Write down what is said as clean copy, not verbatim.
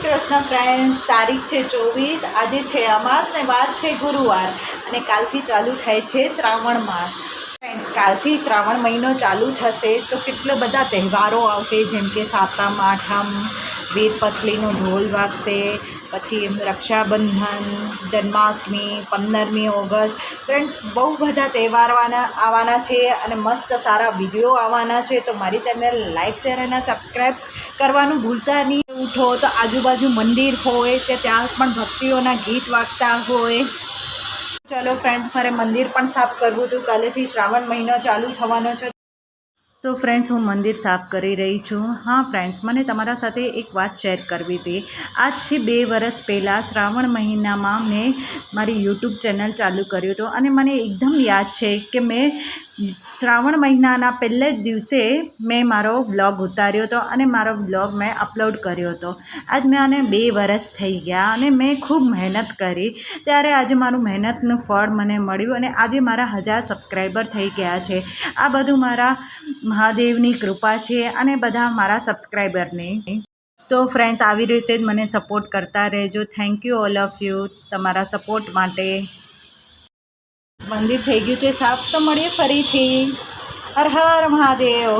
Krishna friends, તારીખ છે 24, આજે છે અમાસ ને વાર છે ગુરુવાર અને કાલથી ચાલુ થાય છે શ્રાવણ માસ. ફ્રેન્ડ્સ, કાલથી શ્રાવણ મહિનો ચાલુ થશે તો કેટલા બધા તહેવારો આવશે, જેમ કે સાતમ આઠમ, વીર પસલીનો ઢોલ વાગશે, પછી રક્ષાબંધન, જન્માષ્ટમી, 15મી ઓગસ્ટ. ફ્રેન્ડ્સ, બહુ બધા તહેવારો આવવાના છે અને મસ્ત સારા વિડીયો આવવાના છે. તો મારી ચેનલ લાઇક શેર અને સબસ્ક્રાઈબ કરવાનું ભૂલતા નહીં. ઉઠો તો આજુબાજુ મંદિર હોય તો ત્યાં પણ ભક્તિઓના ગીત વાગતા હોય. ચલો ફ્રેન્ડ્સ, મારે મંદિર પણ સાફ કરવું હતું, કાલેથી શ્રાવણ મહિનો ચાલુ થવાનો છે. તો ફ્રેન્ડ્સ, હું મંદિર સાફ કરી રહી છું. હા ફ્રેન્ડ્સ, મને તમારા સાથે એક વાત શેર કરવી હતી. આજથી 2 વર્ષ પહેલાં શ્રાવણ મહિનામાં મેં મારી યુટ્યુબ ચેનલ ચાલુ કર્યું હતું અને મને એકદમ યાદ છે કે મેં શ્રાવણ મહિનાના પહેલે જ દિવસે મેં મારો બ્લોગ ઉતાર્યો હતો અને મારો બ્લોગ મેં અપલોડ કર્યો હતો. આજ મને 2 વર્ષ થઈ ગયા અને મેં ખૂબ મહેનત કરી, ત્યારે આજે મારું મહેનતનું ફળ મને મળ્યું અને આજે મારા 1000 સબસ્ક્રાઈબર થઈ ગયા છે. આ બધું મારા મહાદેવની કૃપા છે અને બધા મારા સબસ્ક્રાઈબરની. તો ફ્રેન્ડ્સ, આવી રીતે જ મને સપોર્ટ કરતા રહેજો. Thank you all of you તમારા સપોર્ટ માટે. મંદિર થઈ ગયું છે સાફ, તો મળીએ ફરીથી. હર હર મહાદેવ.